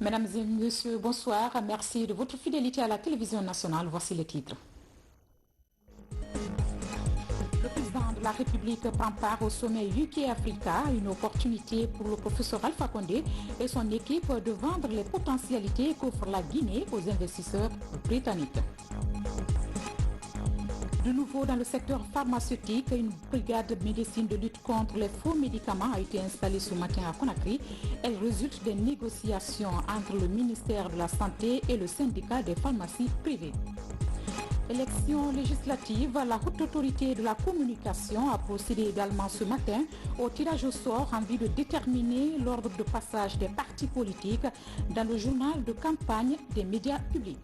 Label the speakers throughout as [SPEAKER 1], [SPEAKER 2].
[SPEAKER 1] Mesdames et messieurs, bonsoir. Merci de votre fidélité à la télévision nationale. Voici les titres. Le président de la République prend part au sommet UK-Africa, une opportunité pour le professeur Alpha Condé et son équipe de vendre les potentialités qu'offre la Guinée aux investisseurs britanniques. De nouveau dans le secteur pharmaceutique, une brigade de médecine de lutte contre les faux médicaments a été installée ce matin à Conakry. Elle résulte des négociations entre le ministère de la Santé et le syndicat des pharmacies privées. Élection législative, la haute autorité de la communication a procédé également ce matin au tirage au sort en vue de déterminer l'ordre de passage des partis politiques dans le journal de campagne des médias publics.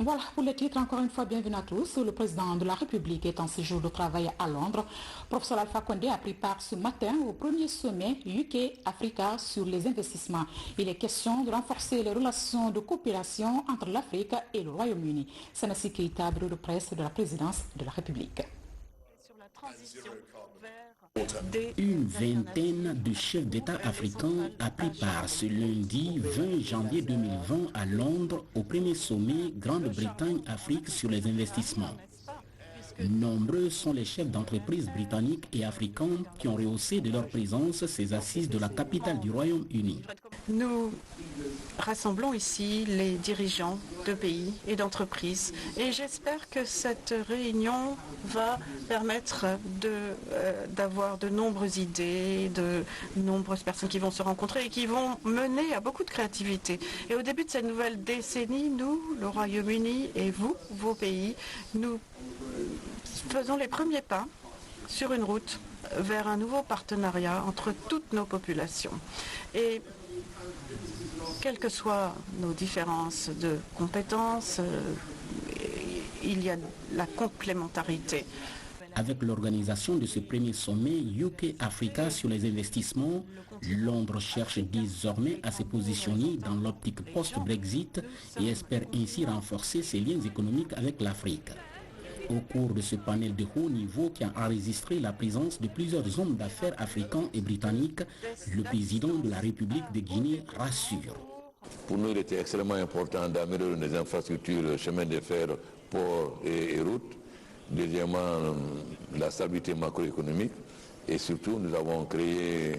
[SPEAKER 1] Voilà pour les titres. Encore une fois, bienvenue à tous. Le président de la République est en séjour de travail à Londres. Professeur Alpha Condé a pris part ce matin au premier sommet UK-Africa sur les investissements. Il est question de renforcer les relations de coopération entre l'Afrique et le Royaume-Uni. Sanassi Keïta, bureau de presse de la présidence de la République.
[SPEAKER 2] Une vingtaine de chefs d'État africains a pris part ce lundi 20 janvier 2020 à Londres au premier sommet Grande-Bretagne-Afrique sur les investissements. Nombreux sont les chefs d'entreprise britanniques et africains qui ont rehaussé de leur présence ces assises de la capitale du Royaume-Uni.
[SPEAKER 3] Nous rassemblons ici les dirigeants de pays et d'entreprises et j'espère que cette réunion va permettre d'avoir de nombreuses idées, de nombreuses personnes qui vont se rencontrer et qui vont mener à beaucoup de créativité. Et au début de cette nouvelle décennie, nous, le Royaume-Uni et vous, vos pays, nous faisons les premiers pas sur une route vers un nouveau partenariat entre toutes nos populations. Et quelles que soient nos différences de compétences, il y a la complémentarité.
[SPEAKER 2] Avec l'organisation de ce premier sommet UK-Africa sur les investissements, Londres cherche désormais à se positionner dans l'optique post-Brexit et espère ainsi renforcer ses liens économiques avec l'Afrique. Au cours de ce panel de haut niveau qui a enregistré la présence de plusieurs hommes d'affaires africains et britanniques, le président de la République de Guinée rassure.
[SPEAKER 4] Pour nous, il était extrêmement important d'améliorer les infrastructures, chemins de fer, ports et routes. Deuxièmement, la stabilité macroéconomique. Et surtout, nous avons créé,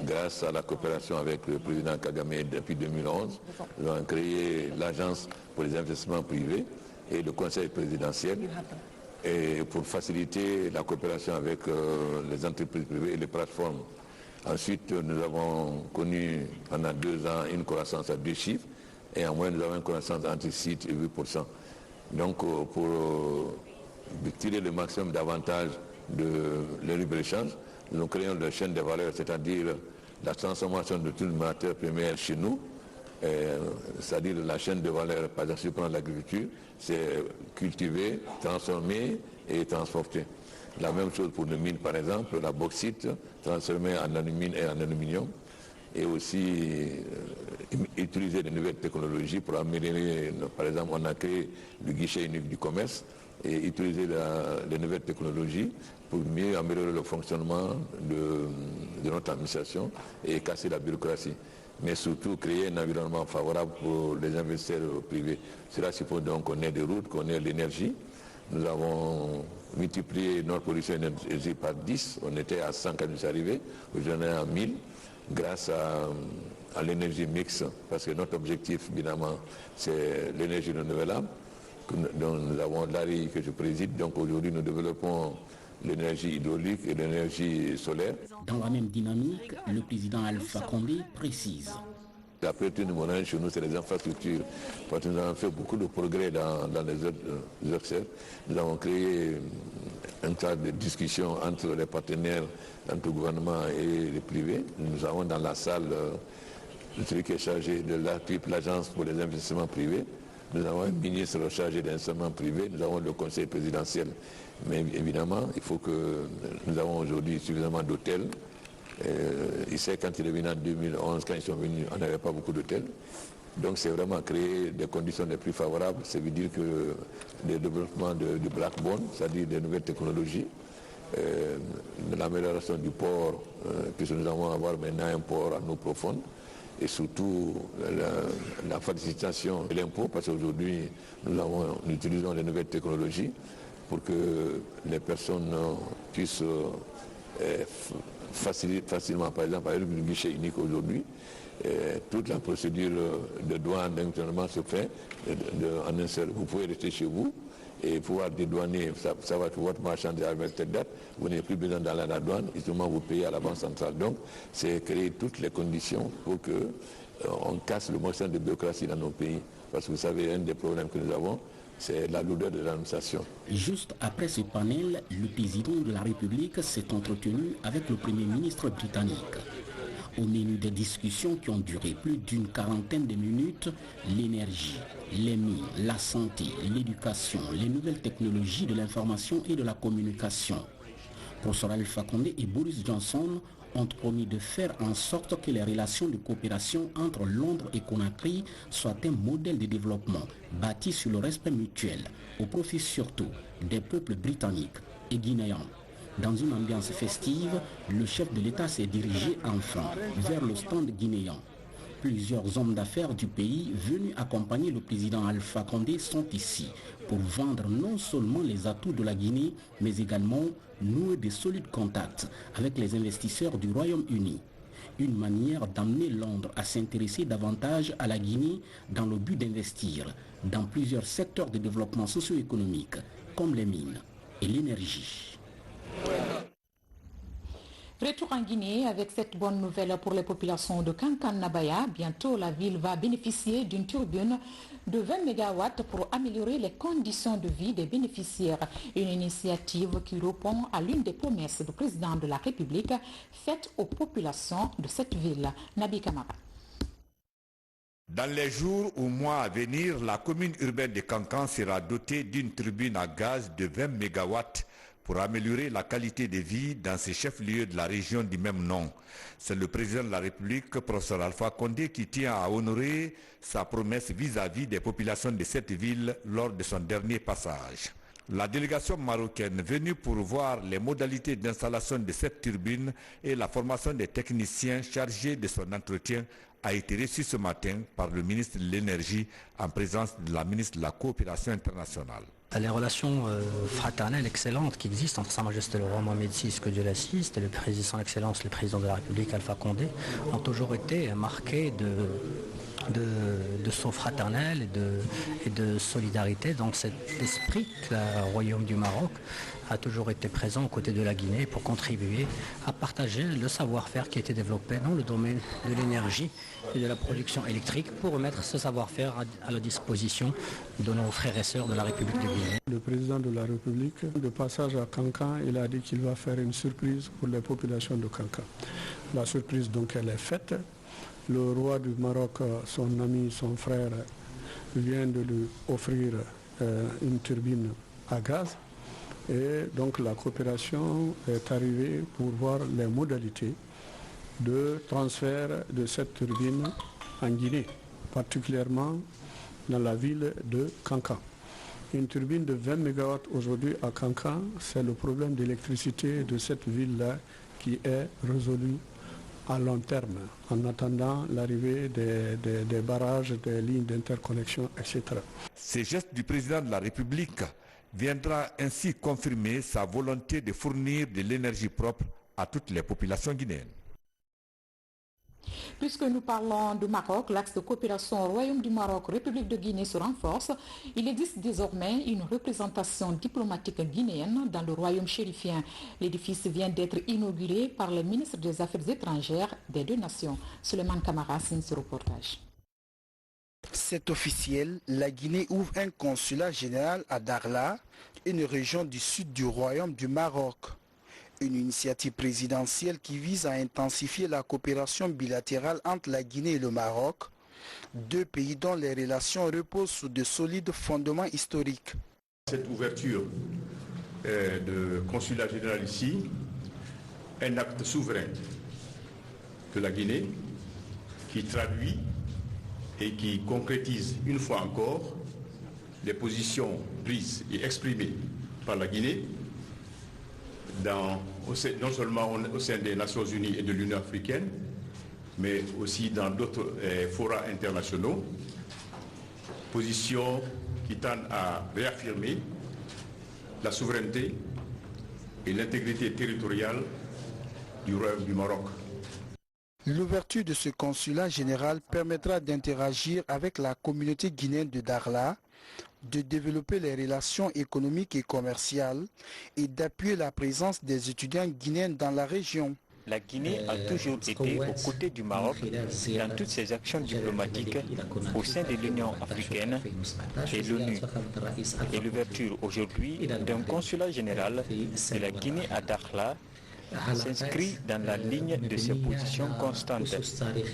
[SPEAKER 4] grâce à la coopération avec le président Kagame depuis 2011, nous avons créé l'Agence pour les investissements privés et le Conseil présidentiel et pour faciliter la coopération avec les entreprises privées et les plateformes. Ensuite, nous avons connu pendant 2 ans une croissance à 2 chiffres et en moyenne nous avons une croissance entre 6 et 8%. Donc pour tirer le maximum d'avantages de libre-échange, nous créons la chaîne de valeur, c'est-à-dire la transformation de toutes les matières premières chez nous, c'est-à-dire la chaîne de valeur, par exemple, si on prend l'agriculture, c'est cultiver, transformer et transporter. La même chose pour les mines, par exemple, la bauxite transformée en alumine et en aluminium, et aussi utiliser de nouvelles technologies pour améliorer, par exemple, on a créé le guichet unique du commerce, et utiliser les nouvelles technologies pour mieux améliorer le fonctionnement de notre administration et casser la bureaucratie. Mais surtout créer un environnement favorable pour les investisseurs privés. Cela suppose donc qu'on ait des routes, qu'on ait l'énergie. Nous avons multiplié notre production d'énergie par 10. On était à 100 quand nous sommes arrivés. Aujourd'hui, on est à 1000 grâce à l'énergie mixte. Parce que notre objectif, évidemment, c'est l'énergie renouvelable. Donc, nous avons l'ARI que je préside. Donc aujourd'hui, nous développons l'énergie hydraulique et l'énergie solaire.
[SPEAKER 2] Dans la même dynamique, le président Alpha Condé précise.
[SPEAKER 4] La priorité numéro 1 chez nous, c'est les infrastructures. Parce que nous avons fait beaucoup de progrès dans les autres secteurs. Nous avons créé un cadre de discussion entre les partenaires, entre le gouvernement et les privés. Nous avons dans la salle celui qui est chargé de l'agence pour les investissements privés. Nous avons un ministre chargé d'investissement privé, nous avons le conseil présidentiel. Mais évidemment, il faut que nous avons aujourd'hui suffisamment d'hôtels. Ici, quand il est venu en 2011, quand ils sont venus, on n'avait pas beaucoup d'hôtels. Donc c'est vraiment créer des conditions les plus favorables. Ça veut dire que le développement de Blackbone, c'est-à-dire des nouvelles technologies, l'amélioration du port, puisque nous allons avoir maintenant un port à l'eau profonde, et surtout la facilitation de l'impôt, parce qu'aujourd'hui nous utilisons les nouvelles technologies pour que les personnes puissent facilement, par exemple, avec le guichet unique aujourd'hui, toute la procédure de douane d'internement se fait en un seul. Vous pouvez rester chez vous et pouvoir dédouaner, savoir que votre marchandise avec cette date, vous n'avez plus besoin d'aller à la douane, justement vous payez à la banque centrale. Donc c'est créer toutes les conditions pour que on casse le monster de bureaucratie dans nos pays. Parce que vous savez, un des problèmes que nous avons, c'est la lourdeur de l'administration.
[SPEAKER 2] Juste après ce panel, le président de la République s'est entretenu avec le Premier ministre britannique. Au menu des discussions qui ont duré plus d'une quarantaine de minutes, l'énergie, les mines, la santé, l'éducation, les nouvelles technologies de l'information et de la communication. Professeur Alpha Condé et Boris Johnson ont promis de faire en sorte que les relations de coopération entre Londres et Conakry soient un modèle de développement bâti sur le respect mutuel, au profit surtout des peuples britanniques et guinéens. Dans une ambiance festive, le chef de l'État s'est dirigé enfin vers le stand guinéen. Plusieurs hommes d'affaires du pays venus accompagner le président Alpha Condé sont ici pour vendre non seulement les atouts de la Guinée, mais également nouer de solides contacts avec les investisseurs du Royaume-Uni. Une manière d'amener Londres à s'intéresser davantage à la Guinée dans le but d'investir dans plusieurs secteurs de développement socio-économique, comme les mines et l'énergie.
[SPEAKER 1] Retour en Guinée avec cette bonne nouvelle pour les populations de Kankan-Nabaya. Bientôt, la ville va bénéficier d'une turbine de 20 MW pour améliorer les conditions de vie des bénéficiaires. Une initiative qui répond à l'une des promesses du président de la République faites aux populations de cette ville. Nabi Kamara.
[SPEAKER 5] Dans les jours ou mois à venir, la commune urbaine de Kankan sera dotée d'une turbine à gaz de 20 MW pour améliorer la qualité de vie dans ces chefs-lieux de la région du même nom. C'est le président de la République, professeur Alpha Condé, qui tient à honorer sa promesse vis-à-vis des populations de cette ville lors de son dernier passage. La délégation marocaine venue pour voir les modalités d'installation de cette turbine et la formation des techniciens chargés de son entretien a été reçue ce matin par le ministre de l'Énergie en présence de la ministre de la Coopération internationale.
[SPEAKER 6] Les relations fraternelles excellentes qui existent entre Sa Majesté le roi Mohamed VI, que Dieu l'assiste, et le président, son Excellence, le président de la République, Alpha Condé, ont toujours été marquées de saut fraternel et de solidarité. Donc cet esprit que le Royaume du Maroc a toujours été présent aux côtés de la Guinée pour contribuer à partager le savoir-faire qui a été développé dans le domaine de l'énergie et de la production électrique pour remettre ce savoir-faire à la disposition de nos frères et sœurs de la République de Guinée.
[SPEAKER 7] Le président de la République, de passage à Kankan, il a dit qu'il va faire une surprise pour les populations de Kankan. La surprise donc elle est faite. Le roi du Maroc, son ami, son frère, vient de lui offrir une turbine à gaz. Et donc la coopération est arrivée pour voir les modalités de transfert de cette turbine en Guinée, particulièrement dans la ville de Kankan. Une turbine de 20 MW aujourd'hui à Kankan, c'est le problème d'électricité de cette ville-là qui est résolu à long terme, en attendant l'arrivée des barrages, des lignes d'interconnexion, etc.
[SPEAKER 5] Ces gestes du président de la République viendra ainsi confirmer sa volonté de fournir de l'énergie propre à toutes les populations guinéennes.
[SPEAKER 1] Puisque nous parlons du Maroc, l'axe de coopération au Royaume du Maroc, République de Guinée se renforce. Il existe désormais une représentation diplomatique guinéenne dans le Royaume chérifien. L'édifice vient d'être inauguré par le ministre des Affaires étrangères des deux nations. Suleiman Kamara signe ce reportage.
[SPEAKER 8] C'est officiel, la Guinée ouvre un consulat général à Dakhla, une région du sud du Royaume du Maroc. Une initiative présidentielle qui vise à intensifier la coopération bilatérale entre la Guinée et le Maroc, deux pays dont les relations reposent sur de solides fondements historiques.
[SPEAKER 9] Cette ouverture de consulat général ici, un acte souverain de la Guinée qui traduit et qui concrétise une fois encore les positions prises et exprimées par la Guinée non seulement au sein des Nations Unies et de l'Union africaine, mais aussi dans d'autres forats internationaux. Position qui tend à réaffirmer la souveraineté et l'intégrité territoriale du Royaume du Maroc.
[SPEAKER 8] L'ouverture de ce consulat général permettra d'interagir avec la communauté guinéenne de Dakhla, de développer les relations économiques et commerciales et d'appuyer la présence des étudiants guinéens dans la région.
[SPEAKER 10] La Guinée a toujours été aux côtés du Maroc dans toutes ses actions diplomatiques au sein de l'Union africaine et l'ONU. Et l'ouverture aujourd'hui d'un consulat général de la Guinée à Dakhla s'inscrit dans la ligne de ses positions constantes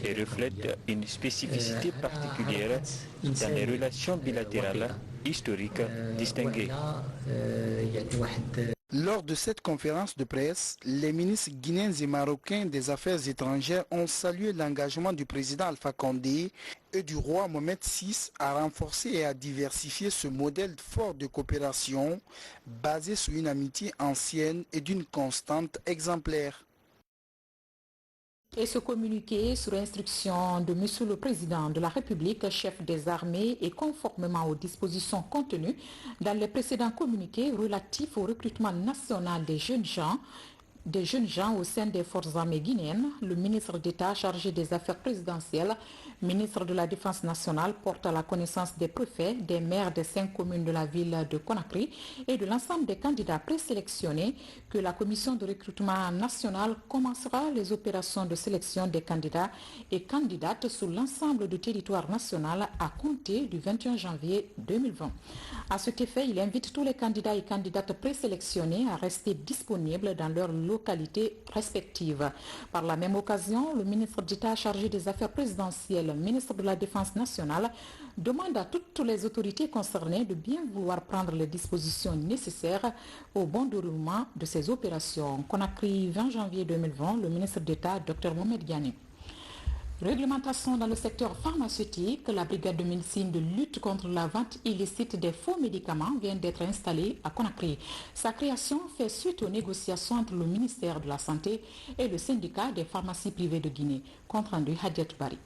[SPEAKER 10] et reflète une spécificité particulière dans les relations bilatérales historiques distinguées.
[SPEAKER 8] Lors de cette conférence de presse, les ministres guinéens et marocains des Affaires étrangères ont salué l'engagement du président Alpha Condé et du roi Mohamed VI à renforcer et à diversifier ce modèle fort de coopération basé sur une amitié ancienne et d'une constante exemplaire.
[SPEAKER 1] Et ce communiqué sur instruction de M. le Président de la République, chef des armées et conformément aux dispositions contenues dans les précédents communiqués relatifs au recrutement national des jeunes gens au sein des forces armées guinéennes, le ministre d'État chargé des affaires présidentielles, ministre de la Défense nationale, porte à la connaissance des préfets, des maires des 5 communes de la ville de Conakry et de l'ensemble des candidats présélectionnés que la commission de recrutement national commencera les opérations de sélection des candidats et candidates sur l'ensemble du territoire national à compter du 21 janvier 2020. À cet effet, il invite tous les candidats et candidates présélectionnés à rester disponibles dans leur localité respective. Par la même occasion, le ministre d'État chargé des affaires présidentielles, ministre de la Défense nationale, demande à toutes les autorités concernées de bien vouloir prendre les dispositions nécessaires au bon déroulement de ces opérations. Conakry, 20 janvier 2020, le ministre d'État, Dr Mohamed Diané. Réglementation dans le secteur pharmaceutique, la brigade de médecine de lutte contre la vente illicite des faux médicaments vient d'être installée à Conakry. Sa création fait suite aux négociations entre le ministère de la Santé et le syndicat des pharmacies privées de Guinée. Compte rendu Hadjet Bari.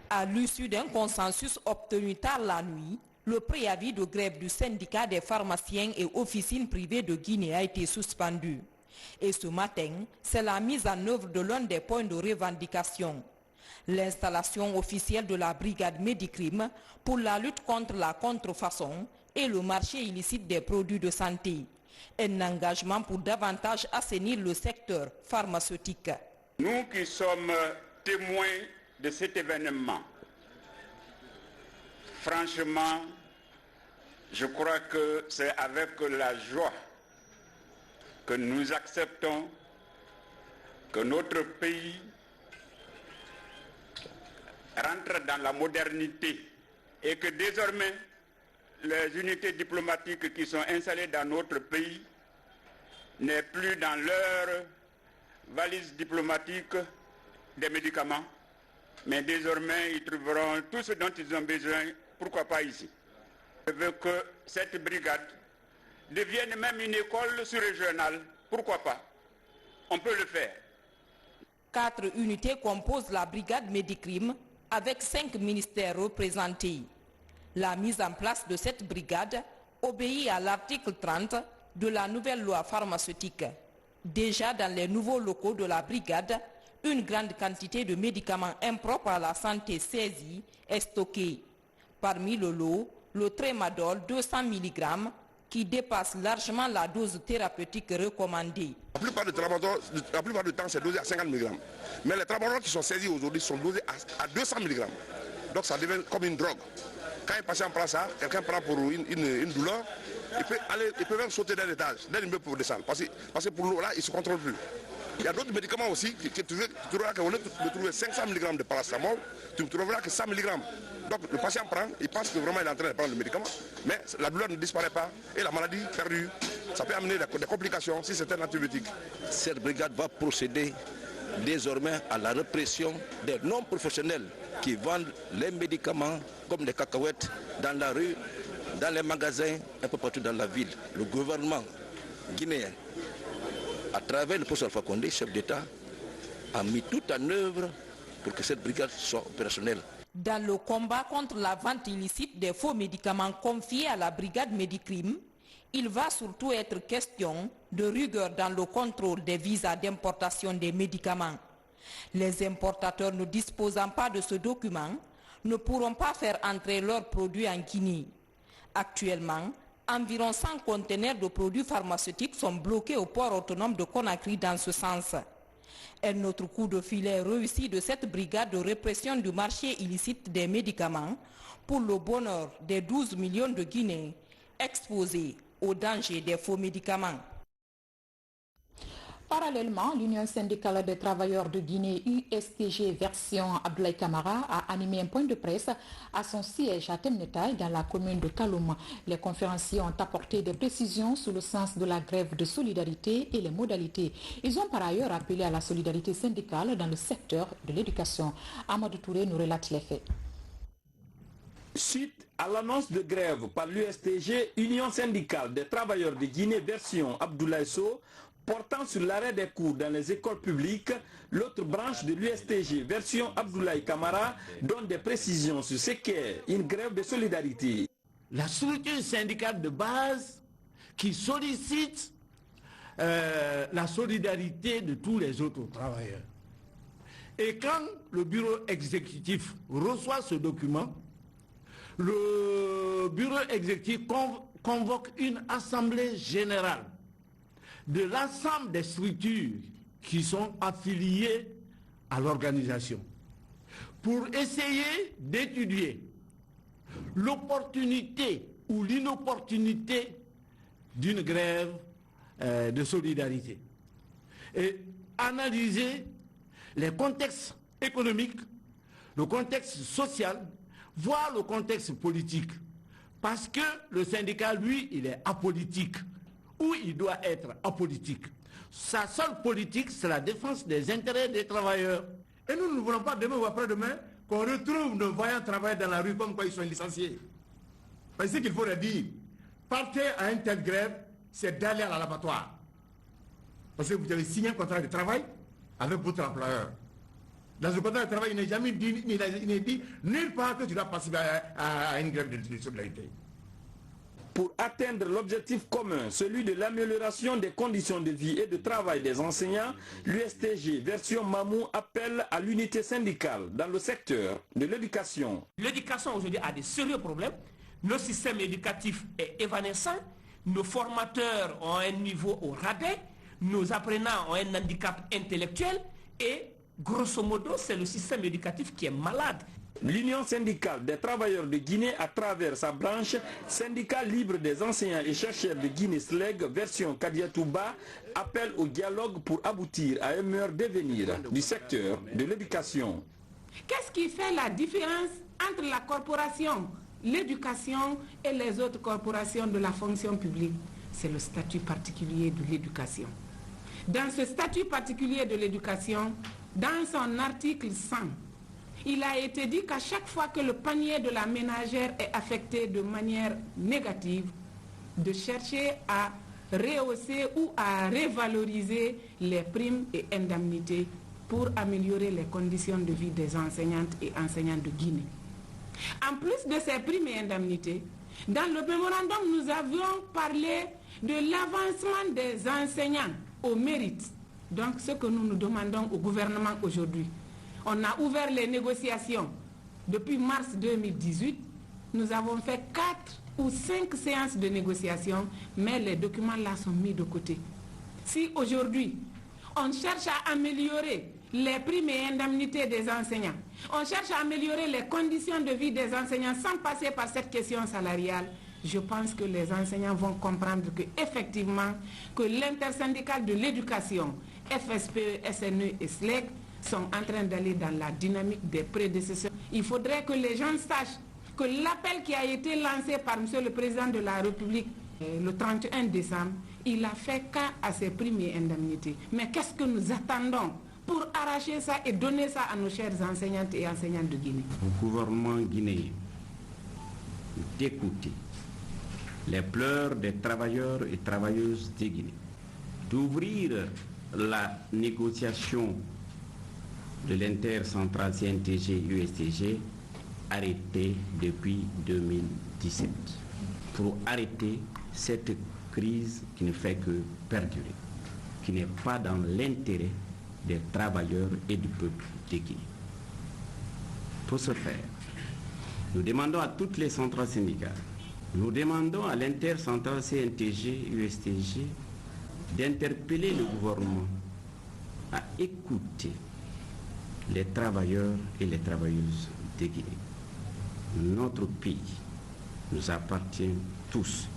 [SPEAKER 11] À l'issue d'un consensus obtenu tard la nuit, le préavis de grève du syndicat des pharmaciens et officines privées de Guinée a été suspendu. Et ce matin, c'est la mise en œuvre de l'un des points de revendication. L'installation officielle de la brigade Médicrime pour la lutte contre la contrefaçon et le marché illicite des produits de santé. Un engagement pour davantage assainir le secteur pharmaceutique.
[SPEAKER 12] Nous qui sommes témoins de cet événement, franchement, je crois que c'est avec la joie que nous acceptons que notre pays rentre dans la modernité et que désormais les unités diplomatiques qui sont installées dans notre pays n'est plus dans leur valise diplomatique des médicaments, mais désormais ils trouveront tout ce dont ils ont besoin, pourquoi pas ici. Je veux que cette brigade devienne même une école sous-régionale, pourquoi pas? On peut le faire.
[SPEAKER 11] 4 unités composent la brigade Médicrime avec 5 ministères représentés. La mise en place de cette brigade obéit à l'article 30 de la nouvelle loi pharmaceutique. Déjà dans les nouveaux locaux de la brigade, une grande quantité de médicaments impropres à la santé saisis est stockée. Parmi le lot, le Tramadol 200 mg qui dépasse largement la dose thérapeutique recommandée.
[SPEAKER 13] La plupart du temps, c'est dosé à 50 mg. Mais les Tramadol qui sont saisis aujourd'hui sont dosés à 200 mg. Donc ça devient comme une drogue. Quand un patient prend ça, quelqu'un prend pour une douleur, il peut même sauter d'un étage, d'un immeuble pour descendre. Parce que pour l'eau là, il ne se contrôle plus. Il y a d'autres médicaments aussi, tu trouveras qu'au lieu de trouver 500 mg de paracétamol, tu ne trouveras que 100 mg. Donc le patient prend, il pense que vraiment il est en train de prendre le médicament, mais la douleur ne disparaît pas et la maladie perdure. Ça peut amener des complications si c'est un antibiotique.
[SPEAKER 14] Cette brigade va procéder désormais à la répression des non-professionnels qui vendent les médicaments comme des cacahuètes dans la rue, dans les magasins, un peu partout dans la ville. Le gouvernement guinéen, à travers le poste Alpha Condé, chef d'État, a mis tout en œuvre pour que cette brigade soit opérationnelle.
[SPEAKER 11] Dans le combat contre la vente illicite des faux médicaments confiés à la brigade Medicrime, il va surtout être question de rigueur dans le contrôle des visas d'importation des médicaments. Les importateurs ne disposant pas de ce document ne pourront pas faire entrer leurs produits en Guinée. Actuellement, environ 100 conteneurs de produits pharmaceutiques sont bloqués au port autonome de Conakry dans ce sens. Un autre coup de filet réussi de cette brigade de répression du marché illicite des médicaments pour le bonheur des 12 millions de Guinéens exposés au danger des faux médicaments.
[SPEAKER 1] Parallèlement, l'Union syndicale des travailleurs de Guinée, USTG version Abdoulaye Camara, a animé un point de presse à son siège à Temnetaï dans la commune de Kaloum. Les conférenciers ont apporté des précisions sur le sens de la grève de solidarité et les modalités. Ils ont par ailleurs appelé à la solidarité syndicale dans le secteur de l'éducation. Amadou Touré nous relate les faits.
[SPEAKER 15] Suite à l'annonce de grève par l'USTG, Union syndicale des travailleurs de Guinée version Abdoulaye Sow, portant sur l'arrêt des cours dans les écoles publiques, l'autre branche de l'USTG version Abdoulaye Camara donne des précisions sur ce qu'est une grève de solidarité.
[SPEAKER 16] La structure syndicale de base qui sollicite la solidarité de tous les autres travailleurs. Et quand le bureau exécutif reçoit ce document, le bureau exécutif convoque une assemblée générale de l'ensemble des structures qui sont affiliées à l'organisation pour essayer d'étudier l'opportunité ou l'inopportunité d'une grève de solidarité et analyser les contextes économiques, le contexte social, voire le contexte politique. Parce que le syndicat, lui, il est apolitique, ou il doit être apolitique. Sa seule politique, c'est la défense des intérêts des travailleurs. Et nous ne voulons pas demain ou après-demain qu'on retrouve nos voyants travailler dans la rue comme quoi ils sont licenciés. Parce qu'il faut le dire, partez à une telle grève, c'est d'aller à l'abattoir. Parce que vous avez signé un contrat de travail avec votre employeur. Dans ce contrat de travail, il n'est jamais dit, il n'est dit nulle part que tu dois participer à une grève de solidarité.
[SPEAKER 15] Pour atteindre l'objectif commun, celui de l'amélioration des conditions de vie et de travail des enseignants, l'USTG version Mamou appelle à l'unité syndicale dans le secteur de l'éducation.
[SPEAKER 17] L'éducation aujourd'hui a des sérieux problèmes. Le système éducatif est évanescent. Nos formateurs ont un niveau au rabais. Nos apprenants ont un handicap intellectuel. Et grosso modo, c'est le système éducatif qui est malade.
[SPEAKER 15] L'Union syndicale des travailleurs de Guinée, à travers sa branche syndicat libre des enseignants et chercheurs de Guinée SLEG, version Kadiatouba, appelle au dialogue pour aboutir à un meilleur devenir du secteur de l'éducation.
[SPEAKER 18] Qu'est-ce qui fait la différence entre la corporation, l'éducation et les autres corporations de la fonction publique? C'est le statut particulier de l'éducation. Dans ce statut particulier de l'éducation, dans son article 100, il a été dit qu'à chaque fois que le panier de la ménagère est affecté de manière négative, de chercher à rehausser ou à revaloriser les primes et indemnités pour améliorer les conditions de vie des enseignantes et enseignants de Guinée. En plus de ces primes et indemnités, dans le mémorandum, nous avions parlé de l'avancement des enseignants au mérite. Donc ce que nous demandons au gouvernement aujourd'hui. On a ouvert les négociations depuis mars 2018. Nous avons fait 4 ou 5 séances de négociations, mais les documents là sont mis de côté. Si aujourd'hui, on cherche à améliorer les primes et indemnités des enseignants, on cherche à améliorer les conditions de vie des enseignants sans passer par cette question salariale, je pense que les enseignants vont comprendre que effectivement, que l'intersyndicale de l'éducation, FSPE, SNE et SLEG, sont en train d'aller dans la dynamique des prédécesseurs. Il faudrait que les gens sachent que l'appel qui a été lancé par M. le Président de la République le 31 décembre, il a fait cas à ses primes et indemnités. Mais qu'est-ce que nous attendons pour arracher ça et donner ça à nos chers enseignantes et enseignants de Guinée?
[SPEAKER 19] Au gouvernement guinéen d'écouter les pleurs des travailleurs et travailleuses de Guinée, d'ouvrir la négociation de l'intercentrale CNTG-USTG arrêté depuis 2017 pour arrêter cette crise qui ne fait que perdurer, qui n'est pas dans l'intérêt des travailleurs et du peuple de Guinée. Pour ce faire, nous demandons à toutes les centrales syndicales, nous demandons à l'intercentrale CNTG-USTG d'interpeller le gouvernement à écouter les travailleurs et les travailleuses de Guinée. Notre pays nous appartient tous.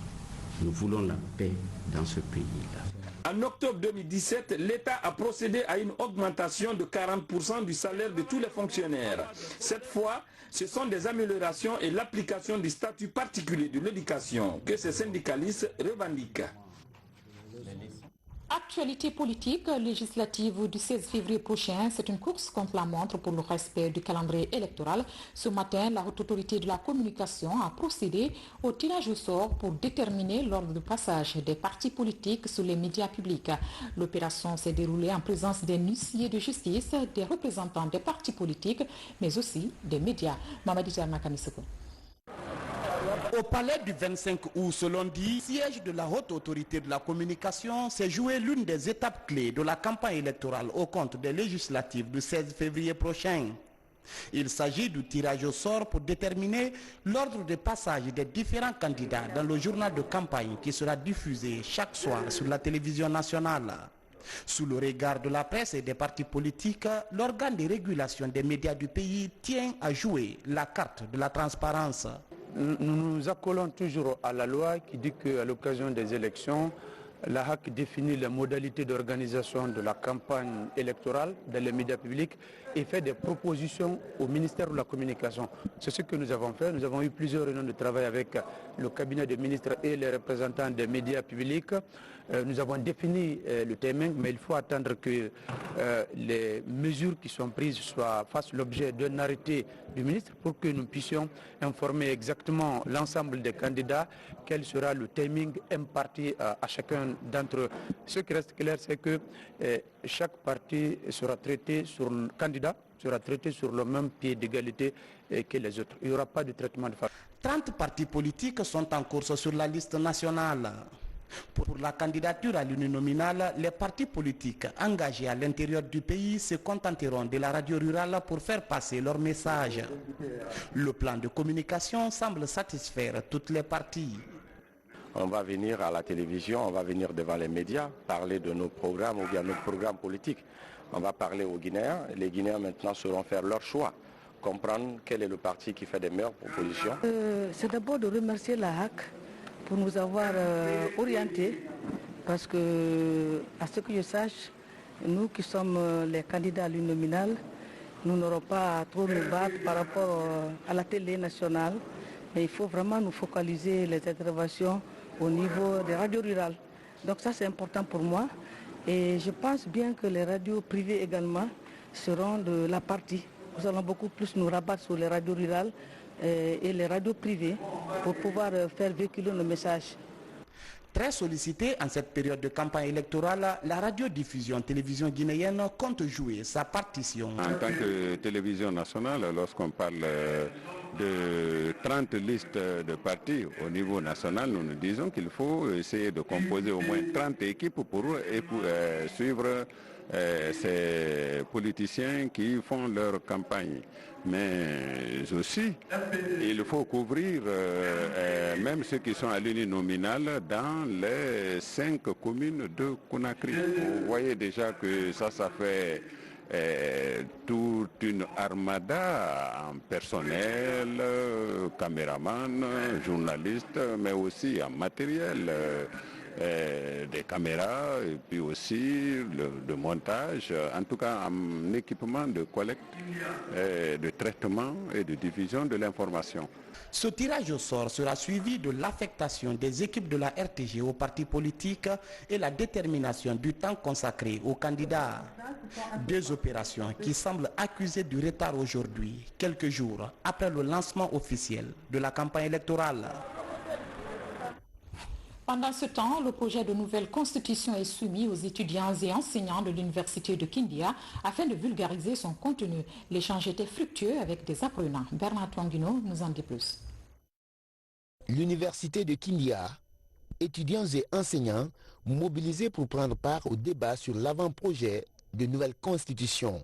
[SPEAKER 19] Nous voulons la paix dans ce pays-là.
[SPEAKER 15] En octobre 2017, l'État a procédé à une augmentation de 40% du salaire de tous les fonctionnaires. Cette fois, ce sont des améliorations et l'application du statut particulier de l'éducation que ces syndicalistes revendiquent.
[SPEAKER 1] Actualité politique législative du 16 février prochain, c'est une course contre la montre pour le respect du calendrier électoral. Ce matin, la Haute Autorité de la Communication a procédé au tirage au sort pour déterminer l'ordre de passage des partis politiques sur les médias publics. L'opération s'est déroulée en présence des huissiers de justice, des représentants des partis politiques, mais aussi des médias. Mamadi Jarmakanisopo.
[SPEAKER 20] Au palais du 25 août ce lundi, siège de la Haute Autorité de la Communication, s'est jouée l'une des étapes clés de la campagne électorale au compte des législatives du 16 février prochain. Il s'agit du tirage au sort pour déterminer l'ordre de passage des différents candidats dans le journal de campagne qui sera diffusé chaque soir sur la télévision nationale. Sous le regard de la presse et des partis politiques, l'organe de régulation des médias du pays tient à jouer la carte de la transparence.
[SPEAKER 21] Nous nous accolons toujours à la loi qui dit qu'à l'occasion des élections, la HAC définit les modalités d'organisation de la campagne électorale dans les médias publics et fait des propositions au ministère de la Communication. C'est ce que nous avons fait. Nous avons eu plusieurs réunions de travail avec le cabinet des ministres et les représentants des médias publics. Nous avons défini le timing, mais il faut attendre que les mesures qui sont prises fassent l'objet d'un arrêté du ministre pour que nous puissions informer exactement l'ensemble des candidats quel sera le timing imparti à chacun d'entre eux. Ce qui reste clair, c'est que chaque parti sera traité sur le candidat, sera traité sur le même pied d'égalité que les autres. Il n'y aura pas de traitement de faveur.
[SPEAKER 20] 30 partis politiques sont en course sur la liste nationale. Pour la candidature à l'uninominale, les partis politiques engagés à l'intérieur du pays se contenteront de la radio rurale pour faire passer leur message. Le plan de communication semble satisfaire toutes les parties.
[SPEAKER 22] On va venir à la télévision, on va venir devant les médias, parler de nos programmes ou bien nos programmes politiques. On va parler aux Guinéens. Les Guinéens maintenant sauront faire leur choix, comprendre quel est le parti qui fait des meilleures propositions.
[SPEAKER 23] C'est d'abord de remercier la HAC pour nous avoir orientés, parce que, à ce que je sache, nous qui sommes les candidats à l'uninominal, nous n'aurons pas à trop nous battre par rapport à la télé nationale, mais il faut vraiment nous focaliser les interventions au niveau des radios rurales. Donc ça c'est important pour moi, et je pense bien que les radios privées également seront de la partie. Nous allons beaucoup plus nous rabattre sur les radios rurales et les radios privées pour pouvoir faire véhiculer nos messages.
[SPEAKER 20] Très sollicitée en cette période de campagne électorale, la radiodiffusion télévision guinéenne compte jouer sa partition.
[SPEAKER 24] En tant que télévision nationale, lorsqu'on parle de 30 listes de partis au niveau national, nous nous disons qu'il faut essayer de composer au moins 30 équipes pour suivre ces politiciens qui font leur campagne. Mais aussi, il faut couvrir même ceux qui sont à l'uninominal dans les 5 communes de Conakry. Vous voyez déjà que ça fait toute une armada en personnel, caméraman, journalistes, mais aussi en matériel. Des caméras et puis aussi le montage, en tout cas en équipement de collecte, de traitement et de diffusion de l'information.
[SPEAKER 20] Ce tirage au sort sera suivi de l'affectation des équipes de la RTG aux partis politiques et la détermination du temps consacré aux candidats. Deux opérations qui semblent accuser du retard aujourd'hui, quelques jours après le lancement officiel de la campagne électorale.
[SPEAKER 1] Pendant ce temps, le projet de nouvelle constitution est soumis aux étudiants et enseignants de l'université de Kindia afin de vulgariser son contenu. L'échange était fructueux avec des apprenants. Bernard Twangino nous en dit plus.
[SPEAKER 2] L'université de Kindia, étudiants et enseignants mobilisés pour prendre part au débat sur l'avant-projet de nouvelle constitution.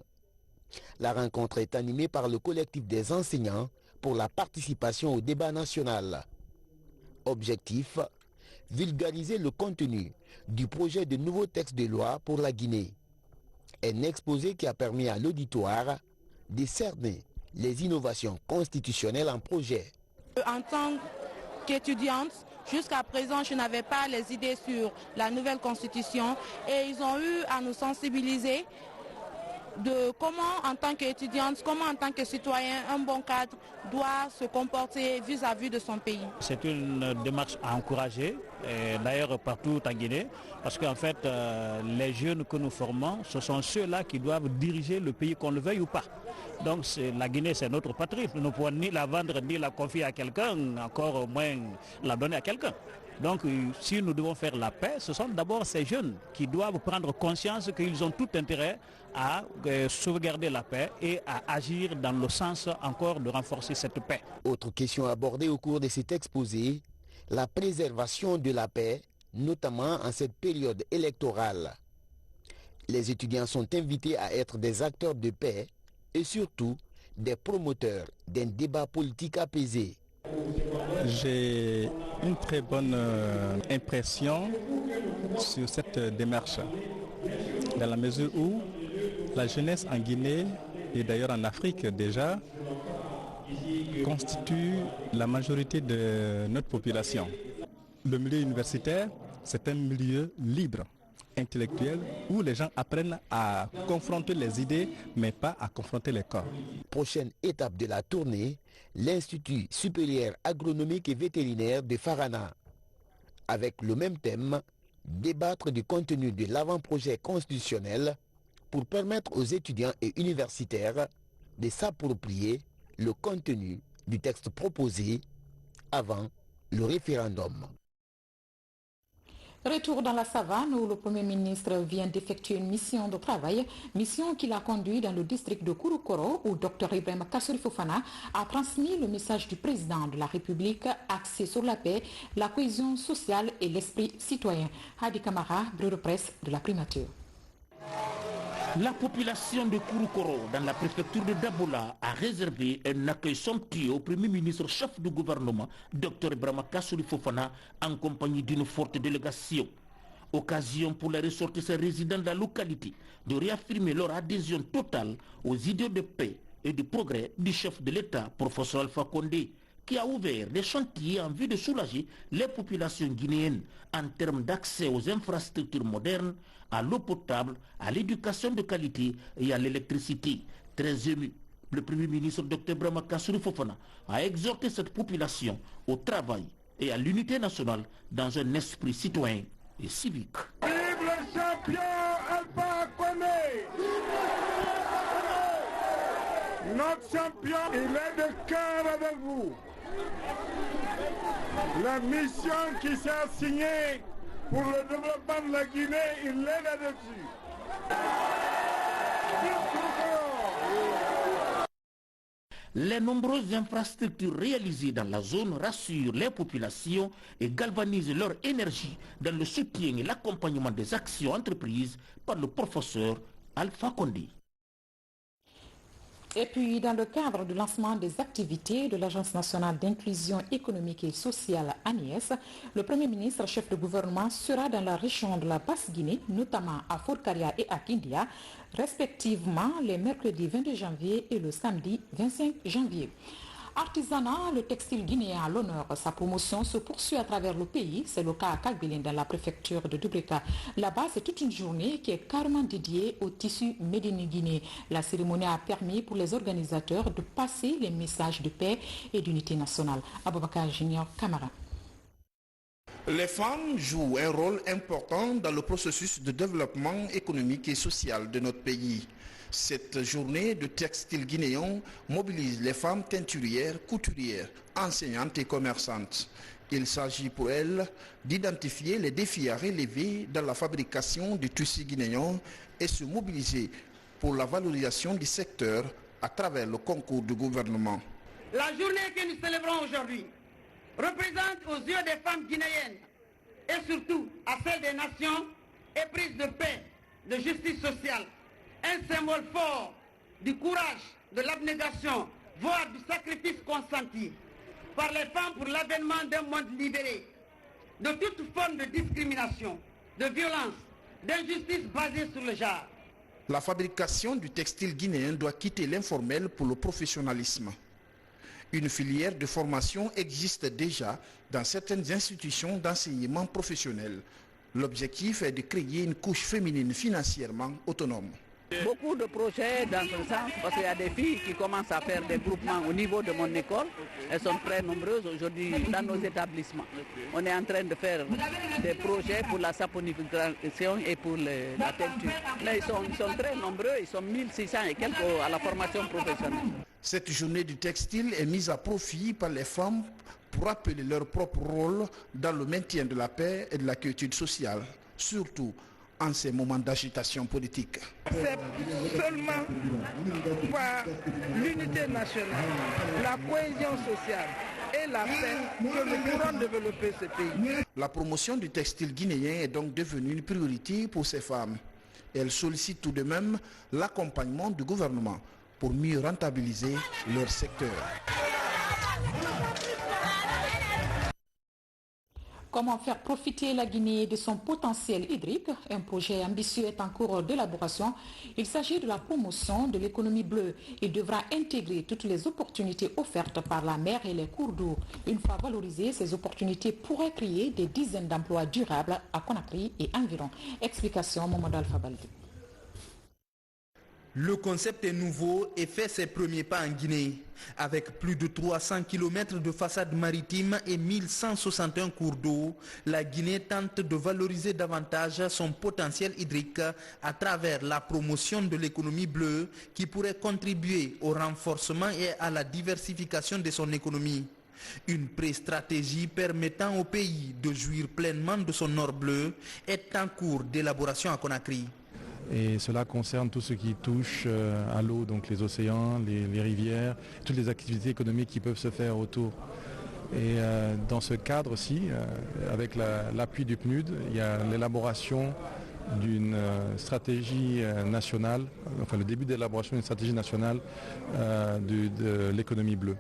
[SPEAKER 2] La rencontre est animée par le collectif des enseignants pour la participation au débat national. Objectif: vulgariser le contenu du projet de nouveau texte de loi pour la Guinée. Un exposé qui a permis à l'auditoire de cerner les innovations constitutionnelles en projet.
[SPEAKER 3] En tant qu'étudiante, jusqu'à présent, je n'avais pas les idées sur la nouvelle constitution et ils ont eu à nous sensibiliser de comment, en tant qu'étudiante, comment en tant que citoyen, un bon cadre doit se comporter vis-à-vis de son pays.
[SPEAKER 4] C'est une démarche à encourager, d'ailleurs partout en Guinée, parce qu'en fait, les jeunes que nous formons, ce sont ceux-là qui doivent diriger le pays, qu'on le veuille ou pas. Donc la Guinée, c'est notre patrie. Nous ne pouvons ni la vendre, ni la confier à quelqu'un, encore moins la donner à quelqu'un. Donc si nous devons faire la paix, ce sont d'abord ces jeunes qui doivent prendre conscience qu'ils ont tout intérêt à sauvegarder la paix et à agir dans le sens encore de renforcer cette paix.
[SPEAKER 2] Autre question abordée au cours de cet exposé, la préservation de la paix, notamment en cette période électorale. Les étudiants sont invités à être des acteurs de paix et surtout des promoteurs d'un débat politique apaisé.
[SPEAKER 6] J'ai une très bonne impression sur cette démarche, dans la mesure où la jeunesse en Guinée et d'ailleurs en Afrique déjà constitue la majorité de notre population. Le milieu universitaire, c'est un milieu libre, intellectuel, où les gens apprennent à confronter les idées, mais pas à confronter les corps.
[SPEAKER 2] Prochaine étape de la tournée, l'Institut supérieur agronomique et vétérinaire de Farana. Avec le même thème, débattre du contenu de l'avant-projet constitutionnel pour permettre aux étudiants et universitaires de s'approprier le contenu du texte proposé avant le référendum.
[SPEAKER 1] Retour dans la savane où le Premier ministre vient d'effectuer une mission de travail, mission qu'il a conduite dans le district de Kouroukoro où Dr Ibrahima Kassory Fofana a transmis le message du président de la République axé sur la paix, la cohésion sociale et l'esprit citoyen. Hadi Kamara, bureau de presse de la primature.
[SPEAKER 25] La population de Kouroukoro, dans la préfecture de Dabola, a réservé un accueil somptueux au Premier ministre chef du gouvernement, Dr Ibrahima Kassory Fofana, en compagnie d'une forte délégation. Occasion pour les ressortissants résidents de la localité de réaffirmer leur adhésion totale aux idées de paix et de progrès du chef de l'État, professeur Alpha Condé, qui a ouvert des chantiers en vue de soulager les populations guinéennes en termes d'accès aux infrastructures modernes, à l'eau potable, à l'éducation de qualité et à l'électricité. Très ému, le Premier ministre Dr Ibrahima Kassory Fofana a exhorté cette population au travail et à l'unité nationale dans un esprit citoyen et civique.
[SPEAKER 26] Vive le champion Alpha Condé! Notre champion, il est de cœur avec vous. La mission qui s'est assignée pour le développement de la Guinée, il est là-dessus.
[SPEAKER 25] Les nombreuses infrastructures réalisées dans la zone rassurent les populations et galvanisent leur énergie dans le soutien et l'accompagnement des actions entreprises par le professeur Alpha Condé.
[SPEAKER 1] Et puis, dans le cadre du lancement des activités de l'Agence nationale d'inclusion économique et sociale ANIES, le Premier ministre, chef de gouvernement, sera dans la région de la Basse-Guinée, notamment à Forcaria et à Kindia, respectivement les mercredis 22 janvier et le samedi 25 janvier. Artisanat, le textile guinéen à l'honneur. Sa promotion se poursuit à travers le pays. C'est le cas à Kalbilin, dans la préfecture de Dubrika. Là-bas, c'est toute une journée qui est carrément dédiée au tissu Made in Guinée. La cérémonie a permis pour les organisateurs de passer les messages de paix et d'unité nationale. Aboubakar Junior Camara.
[SPEAKER 27] Les femmes jouent un rôle important dans le processus de développement économique et social de notre pays. Cette journée de textile guinéen mobilise les femmes teinturières, couturières, enseignantes et commerçantes. Il s'agit pour elle d'identifier les défis à relever dans la fabrication du tissu guinéen et se mobiliser pour la valorisation du secteur à travers le concours du gouvernement.
[SPEAKER 5] La journée que nous célébrons aujourd'hui représente aux yeux des femmes guinéennes et surtout à celles des nations éprises de paix, de justice sociale, un symbole fort du courage, de l'abnégation, voire du sacrifice consenti par les femmes pour l'avènement d'un monde libéré de toute forme de discrimination, de violence, d'injustice basée sur le genre.
[SPEAKER 27] La fabrication du textile guinéen doit quitter l'informel pour le professionnalisme. Une filière de formation existe déjà dans certaines institutions d'enseignement professionnel. L'objectif est de créer une couche féminine financièrement autonome.
[SPEAKER 7] Beaucoup de projets dans ce sens, parce qu'il y a des filles qui commencent à faire des groupements au niveau de mon école. Elles sont très nombreuses aujourd'hui dans nos établissements. On est en train de faire des projets pour la saponification et pour la teinture. Mais ils sont très nombreux, ils sont 1600 et quelques à la formation professionnelle.
[SPEAKER 27] Cette journée du textile est mise à profit par les femmes pour rappeler leur propre rôle dans le maintien de la paix et de la quiétude sociale, surtout en ces moments d'agitation politique.
[SPEAKER 5] C'est seulement par l'unité nationale, la cohésion sociale et la paix que nous pourrons développer ce pays.
[SPEAKER 27] La promotion du textile guinéen est donc devenue une priorité pour ces femmes. Elles sollicitent tout de même l'accompagnement du gouvernement pour mieux rentabiliser leur secteur.
[SPEAKER 1] Comment faire profiter la Guinée de son potentiel hydrique? Un projet ambitieux est en cours d'élaboration. Il s'agit de la promotion de l'économie bleue. Il devra intégrer toutes les opportunités offertes par la mer et les cours d'eau. Une fois valorisées, ces opportunités pourraient créer des dizaines d'emplois durables à Conakry et environ. Explication Mohamed Alpha Baldi.
[SPEAKER 8] Le concept est nouveau et fait ses premiers pas en Guinée. Avec plus de 300 km de façade maritime et 1161 cours d'eau, la Guinée tente de valoriser davantage son potentiel hydrique à travers la promotion de l'économie bleue qui pourrait contribuer au renforcement et à la diversification de son économie. Une pré-stratégie permettant au pays de jouir pleinement de son or bleu est en cours d'élaboration à Conakry.
[SPEAKER 9] Et cela concerne tout ce qui touche à l'eau, donc les océans, les rivières, toutes les activités économiques qui peuvent se faire autour. Et dans ce cadre aussi, avec l'appui du PNUD, il y a l'élaboration d'une stratégie nationale, enfin le début d'élaboration d'une stratégie nationale de l'économie bleue.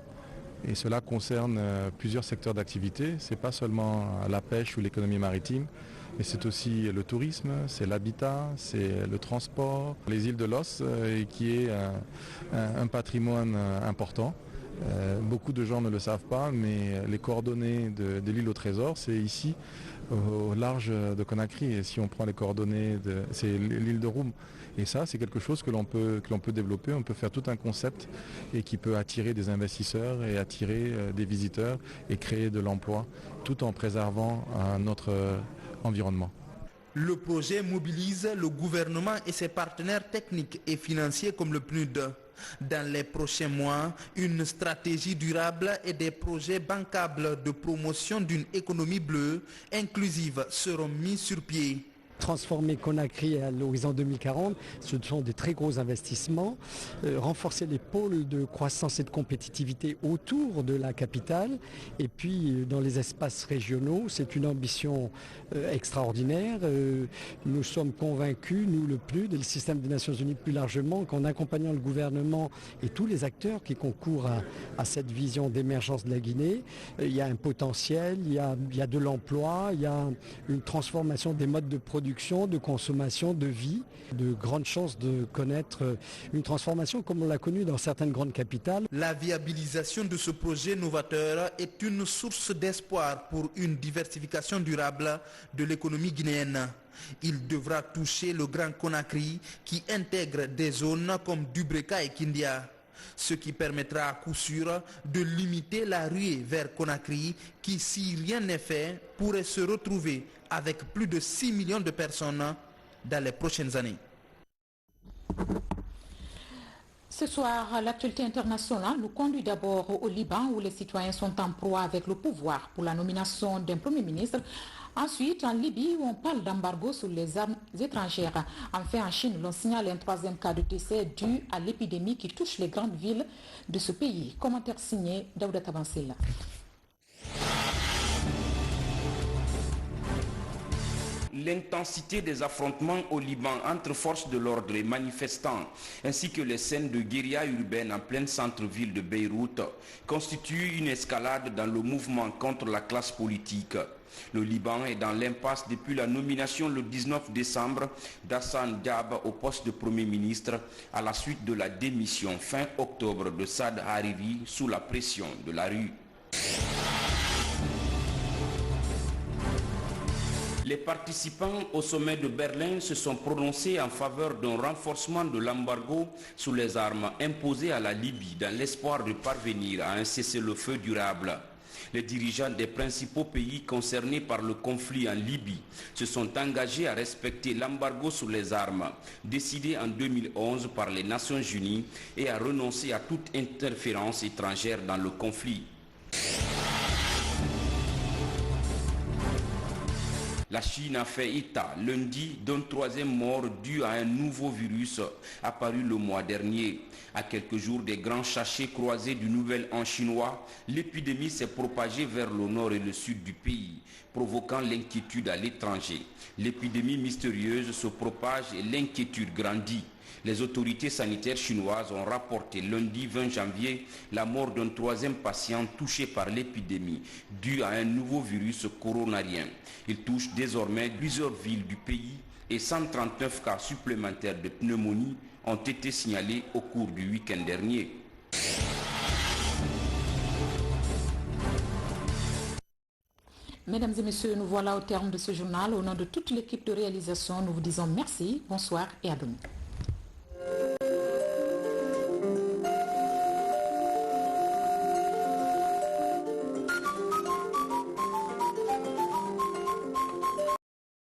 [SPEAKER 9] Et cela concerne plusieurs secteurs d'activité. Ce n'est pas seulement la pêche ou l'économie maritime, mais c'est aussi le tourisme, c'est l'habitat, c'est le transport, les îles de l'Os, qui est un patrimoine important. Beaucoup de gens ne le savent pas, mais les coordonnées de l'île au trésor, c'est ici, au large de Conakry. Et si on prend les coordonnées, c'est l'île de Roum. Et ça, c'est quelque chose que l'on peut développer. On peut faire tout un concept et qui peut attirer des investisseurs et attirer des visiteurs et créer de l'emploi, tout en préservant notre environnement.
[SPEAKER 8] Le projet mobilise le gouvernement et ses partenaires techniques et financiers comme le PNUD. Dans les prochains mois, une stratégie durable et des projets bancables de promotion d'une économie bleue inclusive seront mis sur pied.
[SPEAKER 10] Transformer Conakry à l'horizon 2040, ce sont des très gros investissements. Renforcer les pôles de croissance et de compétitivité autour de la capitale. Et puis dans les espaces régionaux, c'est une ambition extraordinaire. Nous sommes convaincus, nous le PNUD et le système des Nations Unies plus largement, qu'en accompagnant le gouvernement et tous les acteurs qui concourent à cette vision d'émergence de la Guinée, il y a un potentiel, il y a de l'emploi, il y a une transformation des modes de production, de consommation, de vie, de grandes chances de connaître une transformation comme on l'a connue dans certaines grandes capitales.
[SPEAKER 8] La viabilisation de ce projet novateur est une source d'espoir pour une diversification durable de l'économie guinéenne. Il devra toucher le Grand Conakry qui intègre des zones comme Dubreka et Kindia, ce qui permettra à coup sûr de limiter la ruée vers Conakry qui, si rien n'est fait, pourrait se retrouver avec plus de 6 millions de personnes dans les prochaines années.
[SPEAKER 1] Ce soir, l'actualité internationale nous conduit d'abord au Liban où les citoyens sont en proie avec le pouvoir pour la nomination d'un Premier ministre. Ensuite, en Libye où on parle d'embargo sur les armes étrangères. Enfin, en Chine, l'on signale un 3e cas de décès dû à l'épidémie qui touche les grandes villes de ce pays. Commentaire signé Daouda Tabansela.
[SPEAKER 11] L'intensité des affrontements au Liban entre forces de l'ordre et manifestants, ainsi que les scènes de guérilla urbaine en plein centre-ville de Beyrouth, constituent une escalade dans le mouvement contre la classe politique. Le Liban est dans l'impasse depuis la nomination le 19 décembre d'Hassan Diab au poste de Premier ministre à la suite de la démission fin octobre de Saad Hariri sous la pression de la rue. Les participants au sommet de Berlin se sont prononcés en faveur d'un renforcement de l'embargo sur les armes imposé à la Libye dans l'espoir de parvenir à un cessez-le-feu durable. Les dirigeants des principaux pays concernés par le conflit en Libye se sont engagés à respecter l'embargo sur les armes décidé en 2011 par les Nations Unies et à renoncer à toute interférence étrangère dans le conflit. La Chine a fait état lundi d'un 3e mort dû à un nouveau virus apparu le mois dernier. À quelques jours des grands sachets croisés du Nouvel An chinois, l'épidémie s'est propagée vers le nord et le sud du pays, provoquant l'inquiétude à l'étranger. L'épidémie mystérieuse se propage et l'inquiétude grandit. Les autorités sanitaires chinoises ont rapporté lundi 20 janvier la mort d'un 3e patient touché par l'épidémie due à un nouveau virus coronarien. Il touche désormais plusieurs villes du pays et 139 cas supplémentaires de pneumonie ont été signalés au cours du week-end dernier.
[SPEAKER 1] Mesdames et messieurs, nous voilà au terme de ce journal. Au nom de toute l'équipe de réalisation, nous vous disons merci, bonsoir et à demain.